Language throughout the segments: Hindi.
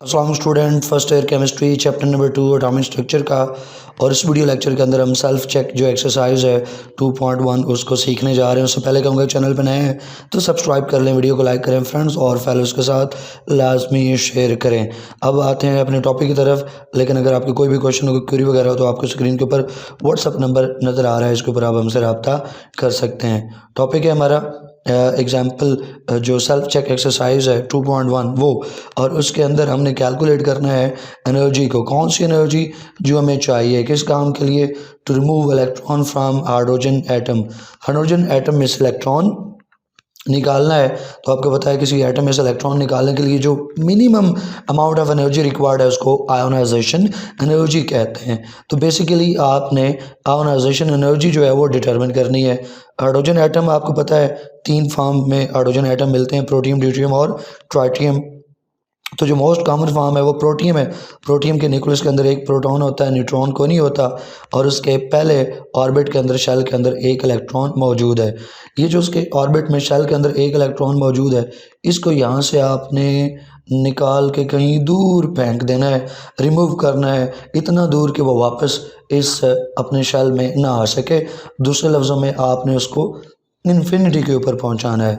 अस्सलाम student, first year chemistry chapter number 2 atomic structure का। और इस वीडियो लेक्चर के अंदर हम सेल्फ चेक जो एक्सरसाइज है 2.1 उसको सीखने जा रहे हैं। उससे पहले कहूँगा चैनल पर नए हैं तो सब्सक्राइब कर लें, वीडियो को लाइक करें फ्रेंड्स और फैलोज के साथ लाजमी शेयर करें। अब आते हैं अपने टॉपिक की तरफ, लेकिन अगर आपके कोई भी क्वेश्चन हो, क्वेरी वगैरह हो तो आपको स्क्रीन के ऊपर व्हाट्सअप नंबर नज़र आ रहा है, इसके ऊपर आप हमसे रब्ता कर सकते हैं। टॉपिक है हमारा एग्जाम्पल जो सेल्फ चेक एक्सरसाइज है 2.1 वो, और उसके अंदर हमने कैलकुलेट करना है एनर्जी को। कौन सी एनर्जी जो हमें चाहिए किस काम के लिए? To remove electron from hydrogen atom. Hydrogen atom में से इलेक्ट्रॉन निकालना है। तो आपको पता है किसी एटम में से इलेक्ट्रॉन निकालने के लिए जो minimum amount of energy required है उसको आयोनाइजेशन एनर्जी कहते हैं। तो बेसिकली आपने आयोनाइजेशन एनर्जी जो है वो डिटरमिन करनी है। हाइड्रोजन एटम आपको पता है 3 फॉर्म में हाइड्रोजन एटम मिलते हैं, प्रोटियम, ड्यूटेरियम और ट्राइटियम। तो जो मोस्ट कॉमन फॉर्म है वो प्रोटियम है। प्रोटियम के न्यूक्लियस के अंदर एक प्रोटॉन होता है, न्यूट्रॉन को नहीं होता, और उसके पहले ऑर्बिट के अंदर शेल के अंदर एक इलेक्ट्रॉन मौजूद है। ये जो उसके ऑर्बिट में शेल के अंदर एक इलेक्ट्रॉन मौजूद है, इसको यहाँ से आपने निकाल के कहीं दूर फेंक देना है, रिमूव करना है, इतना दूर कि वो वापस इस अपने शेल में ना आ सके। दूसरे लफ्ज़ों में आपने उसको इन्फिनिटी के ऊपर पहुँचाना है।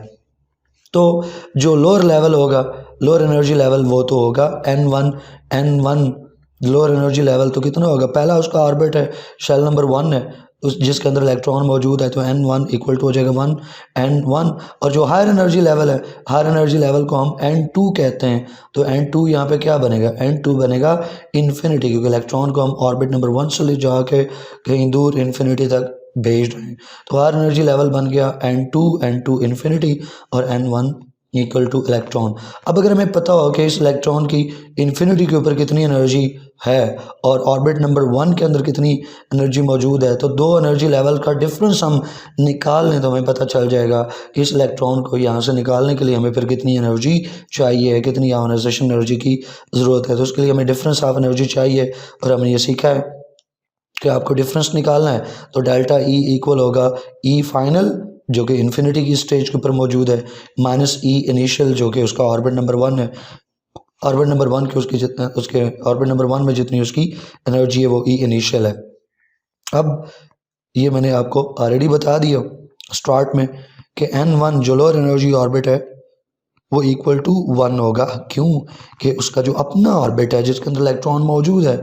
तो जो लोअर लेवल होगा, लोअर एनर्जी लेवल, वो तो होगा N1 लोअर एनर्जी लेवल। तो कितना होगा? पहला उसका ऑर्बिट है, शेल नंबर 1 है, उस जिसके अंदर इलेक्ट्रॉन मौजूद है, तो N1 इक्वल टू हो जाएगा 1 N1। और जो हायर एनर्जी लेवल है, हायर एनर्जी लेवल को हम N2 कहते हैं। तो N2 यहाँ पे क्या बनेगा? N2 बनेगा इन्फिनिटी, क्योंकि इलेक्ट्रॉन को हम ऑर्बिट नंबर 1 से ले जाके कहीं दूर इन्फिनिटी तक भेज रहे हैं। तो हायर एनर्जी लेवल बन गया N2 इन्फिनिटी और N1 इक्वल टू इलेक्ट्रॉन। अब अगर हमें पता हो कि इस इलेक्ट्रॉन की इन्फिनिटी के ऊपर कितनी एनर्जी है और ऑर्बिट नंबर 1 के अंदर कितनी एनर्जी मौजूद है, तो दो एनर्जी लेवल का डिफरेंस हम निकाल लें तो हमें पता चल जाएगा इस इलेक्ट्रॉन को यहाँ से निकालने के लिए हमें फिर कितनी एनर्जी चाहिए, कितनी आयोनाइजेशन एनर्जी की ज़रूरत है। तो उसके लिए हमें डिफरेंस ऑफ एनर्जी चाहिए, और हमने ये सीखा है कि आपको डिफरेंस निकालना है। तो डेल्टा ई इक्वल होगा ई फाइनल जो कि इन्फिनिटी की स्टेज के ऊपर मौजूद है, माइनस ई इनिशियल जो कि उसका ऑर्बिट नंबर 1 है। ऑर्बिट नंबर 1 के उसकी जितना उसके ऑर्बिट नंबर 1 में जितनी उसकी एनर्जी है वो ई इनिशियल है। अब ये मैंने आपको ऑलरेडी बता दिया स्टार्ट में कि N1 जो लोअर एनर्जी ऑर्बिट है वो इक्वल टू 1 होगा। क्यों? कि उसका जो अपना ऑर्बिट है जिसके अंदर इलेक्ट्रॉन मौजूद है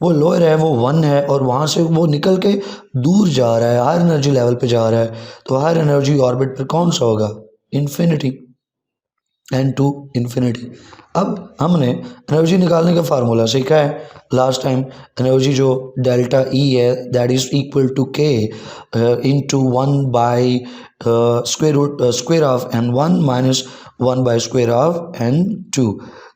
वो लोअर है, वो 1 है, और वहाँ से वो निकल के दूर जा रहा है, हायर एनर्जी लेवल पे जा रहा है। तो हायर एनर्जी ऑर्बिट पर कौन सा होगा? Infinity, N2 infinity. अब हमने एनर्जी निकालने का फार्मूला सीखा है लास्ट टाइम। एनर्जी जो डेल्टा ई है दैट इज इक्वल टू के into 1 by square of N1 minus 1 by square of N2।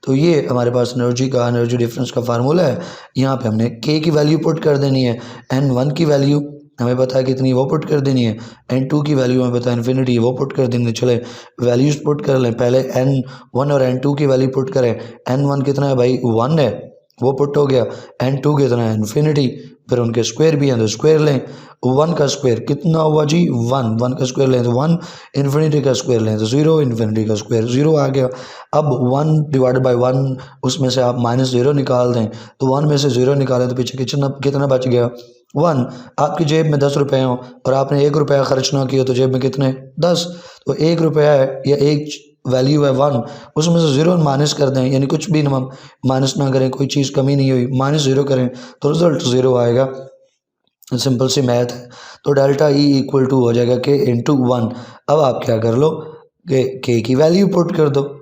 तो ये हमारे पास एनर्जी डिफरेंस का फार्मूला है। यहाँ पे हमने के की वैल्यू पुट कर देनी है, N1 की वैल्यू हमें पता है कितनी, वो पुट कर देनी है, N2 की वैल्यू हमें पता है इन्फिनिटी, वो पुट कर देनी है। चले वैल्यूज पुट कर लें, पहले N1 और N2 की वैल्यू पुट करें। N1 कितना है भाई? 1 है, वो पुट हो गया। N2 कितना है? इन्फिनिटी। फिर उनके स्क्वायर भी हैं तो स्क्वायर लें। 1 का स्क्वायर कितना हुआ जी? 1 का स्क्वायर लें तो 1, इन्फिनिटी का स्क्वायर लें तो 0, इन्फिनिटी का स्क्वायर 0 आ गया। अब 1 डिवाइडेड बाई 1 उसमें से आप माइनस 0 निकाल दें, तो 1 में से 0 निकालें तो पीछे कितना कितना बच गया? 1। आपकी जेब में 10 रुपये हो और आपने 1 रुपया खर्च ना किया तो जेब में कितने? 10। तो 1 रुपया है या एक वैल्यू है 1, उसमें से 0 माइनस कर दें, यानी कुछ भी माइनस ना करें, कोई चीज़ कमी नहीं हुई, माइनस 0 करें तो रिजल्ट 0 आएगा। सिंपल सी मैथ है। तो डेल्टा ई इक्वल टू हो जाएगा के इंटू 1। अब आप क्या कर लो कि के की वैल्यू पुट कर दो।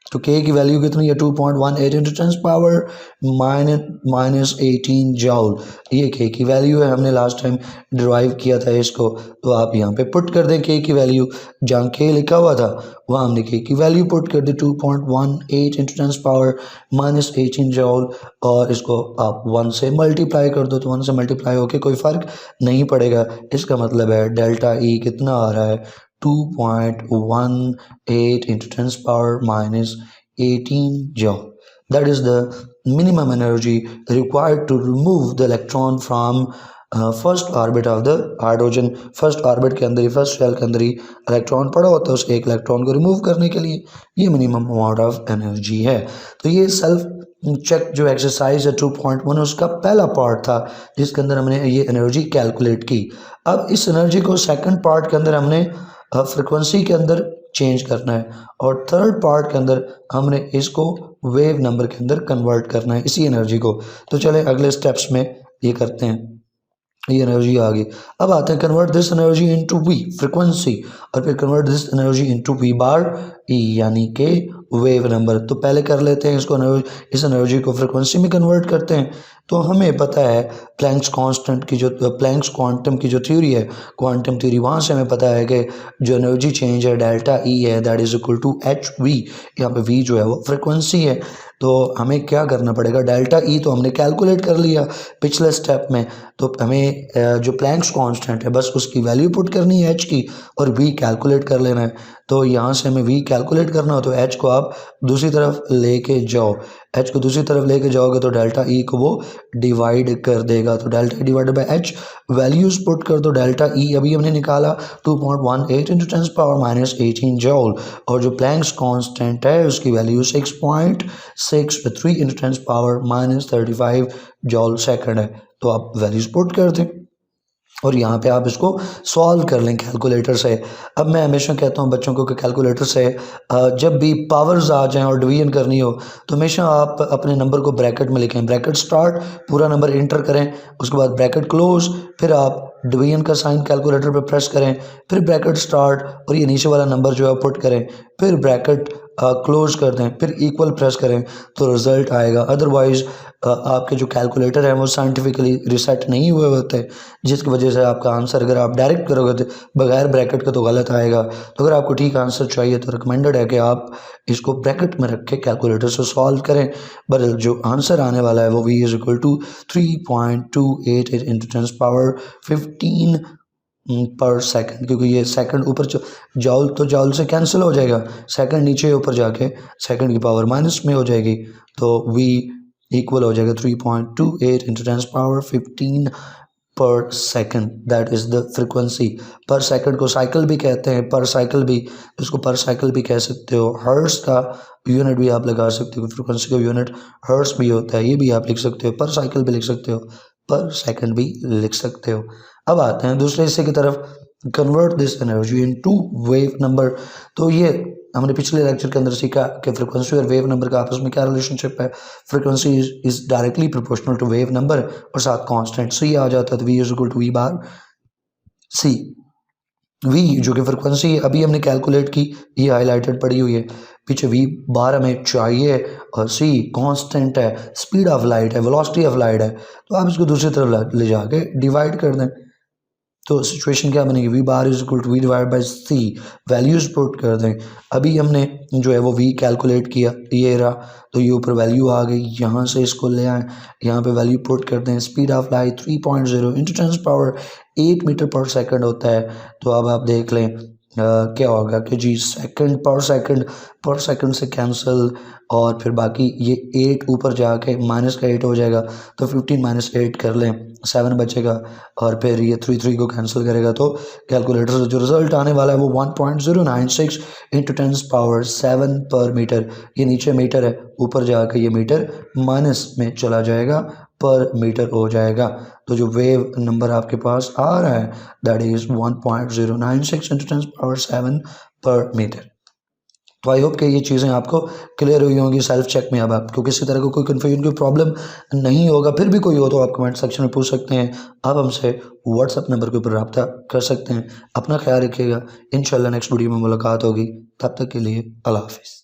तो के की वैल्यू कितनी है? 2.18 इंटू 10 पावर माइनस 18 जॉल। ये के की वैल्यू है, हमने लास्ट टाइम डिराइव किया था इसको। तो आप यहाँ पे पुट कर दें के की वैल्यू, जहाँ के लिखा हुआ था वहाँ हमने के की वैल्यू पुट कर दी 2.18 इंटू 10 पावर माइनस 18 जॉल, और इसको आप 1 से मल्टीप्लाई कर दो। तो 1 से मल्टीप्लाई होके कोई फ़र्क नहीं पड़ेगा। इसका मतलब है डेल्टा ई कितना आ रहा है? 2.18 into 10 power minus 18 joule. That is the minimum energy required to remove the electron from first orbit of the hydrogen, first orbit के अंदर ही, फर्स्ट शेल के अंदर ही इलेक्ट्रॉन पड़ा होता है, उस एक इलेक्ट्रॉन को रिमूव करने के लिए ये मिनिमम अमाउंट ऑफ एनर्जी है। तो ये सेल्फ चेक जो एक्सरसाइज है 2.1 उसका पहला पार्ट था जिसके अंदर हमने ये एनर्जी कैलकुलेट की। अब इस एनर्जी को सेकंड पार्ट के अंदर हमने फ्रिक्वेंसी के अंदर चेंज करना है और थर्ड पार्ट के अंदर हमने इसको वेव नंबर के अंदर कन्वर्ट करना है इसी एनर्जी को। तो चलें अगले स्टेप्स में ये करते हैं। ये एनर्जी आ गई। अब आते हैं convert this energy into V frequency और फिर convert this energy into V bar E यानी कि वेव नंबर। तो पहले कर लेते हैं इसको, इस एनर्जी को फ्रीक्वेंसी में कन्वर्ट करते हैं। तो हमें पता है प्लैंक्स कांस्टेंट की जो प्लैंक्स क्वांटम की जो थ्योरी है, क्वांटम थ्योरी, वहाँ से हमें पता है कि जो एनर्जी चेंज है डेल्टा ई है that is equal to H V. यहाँ पे वी जो है वो फ्रिक्वेंसी है। तो हमें क्या करना पड़ेगा, डेल्टा ई तो हमने कैलकुलेट कर लिया पिछले स्टेप में, तो हमें जो प्लैंक्स कांस्टेंट है बस उसकी वैल्यू पुट करनी है एच की और वी कैलकुलेट कर लेना है। तो यहाँ से हमें वी कैलकुलेट करना हो तो एच को आप दूसरी तरफ लेके जाओ, एच को दूसरी तरफ लेके जाओगे तो डेल्टा ई को वो डिवाइड कर देगा। तो delta E divided by H, values put कर दो। डेल्टा ई अभी हमने निकाला 2.18 इंटू 10 पावर माइनस 18 जॉल और जो प्लैंक्स कांस्टेंट है उसकी value 6.63 into 10 power minus 35 जॉल second है। तो आप वैल्यूज पुट कर दें और यहाँ पे आप इसको सॉल्व कर लें कैलकुलेटर से। अब मैं हमेशा कहता हूँ बच्चों को कि कैलकुलेटर से जब भी पावर्स आ जाएं और डिवीजन करनी हो तो हमेशा आप अपने नंबर को ब्रैकेट में लिखें। ब्रैकेट स्टार्ट, पूरा नंबर इंटर करें, उसके बाद ब्रैकेट क्लोज, फिर आप डिवीजन का साइन कैलकुलेटर पे प्रेस करें, फिर ब्रैकेट स्टार्ट और ये नीचे वाला नंबर जो है पुट करें, फिर ब्रैकेट क्लोज कर दें, फिर इक्वल प्रेस करें तो रिजल्ट आएगा। अदरवाइज आपके जो कैलकुलेटर हैं वो साइंटिफिकली रिसेट नहीं हुए होते, जिसकी वजह से आपका आंसर अगर आप डायरेक्ट करोगे तो बगैर ब्रैकेट के तो गलत आएगा। तो अगर आपको ठीक आंसर चाहिए तो रिकमेंडेड है कि आप इसको ब्रैकेट में रख के कैलकुलेटर से सॉल्व करें। बट जो आंसर आने वाला है वो v is equal to 3.288 into 10 power 15 पर सेकंड, क्योंकि ये सेकंड ऊपर जॉल तो जॉल से कैंसिल हो जाएगा, सेकंड नीचे ऊपर जाके सेकंड की पावर माइनस में हो जाएगी। तो v इक्वल हो जाएगा 3.28 इंटू 10 पावर 15 पर second, that is the frequency. पर सेकंड को साइकिल भी कहते हैं, पर साइकिल भी, इसको पर साइकिल भी कह सकते हो। हर्ट्स का यूनिट भी आप लगा सकते हो, फ्रिक्वेंसी का यूनिट हर्ट्स भी होता है, ये भी आप लिख सकते हो। पर साइकिल भी लिख सकते हो, पर सेकंड भी लिख सकते हो। अब आते हैं दूसरे हिस्से की तरफ, convert this energy into wave number. तो ये हमने पिछले लेक्चर के अंदर सीखा कि फ्रिक्वेंसी और वेव नंबर का आपस में क्या रिलेशनशिप है। Frequency is directly proportional to wave number और साथ कांस्टेंट सी आ जाता है, तो V is equal to V bar C. V जो कि फ्रिक्वेंसी अभी हमने कैलकुलेट की, ये हाईलाइटेड पड़ी हुई है, पीछे वी बार हमें चाहिए और सी कांस्टेंट है, स्पीड ऑफ लाइट है, वेलोसिटी ऑफ लाइट है। तो आप इसको दूसरी तरफ ले जाके डिवाइड कर दें तो सिचुएशन क्या बनेगी, V bar is equal to V divide by C, values put कर दें। अभी हमने जो है वो वी कैलकुलेट किया, ये रहा, तो ये ऊपर वैल्यू आ गई, यहाँ से इसको ले आए, यहाँ पे वैल्यू पुट कर दें। Speed of light 3.0 into 10 power 8 metre per second होता है। तो अब आप देख लें क्या होगा कि जी सेकंड पर सेकंड से कैंसिल और फिर बाकी ये 8 ऊपर जाके माइनस का 8 हो जाएगा, तो 15 माइनस 8 कर लें, 7 बचेगा और फिर ये 3 को कैंसिल करेगा। तो कैलकुलेटर से जो रिजल्ट आने वाला है वो 1.096 इंटू 10 पावर 7 पर मीटर। ये नीचे मीटर है, ऊपर जाकर ये मीटर माइनस में चला जाएगा, पर मीटर हो जाएगा। तो जो वेव नंबर आपके पास आ रहा है दैट इज 1.096 इंटू 10 पावर 7 पर मीटर। तो आई होप कि ये चीज़ें आपको क्लियर हुई होंगी सेल्फ चेक में। अब आपको किसी तरह का कोई कन्फ्यूजन, कोई प्रॉब्लम नहीं होगा, फिर भी कोई हो तो आप कमेंट सेक्शन में पूछ सकते हैं। आप हमसे व्हाट्सएप नंबर के ऊपर रब्ता कर सकते हैं। अपना ख्याल रखिएगा, इंशाल्लाह नेक्स्ट वीडियो में मुलाकात होगी, तब तक के लिए अल्लाह हाफिज़।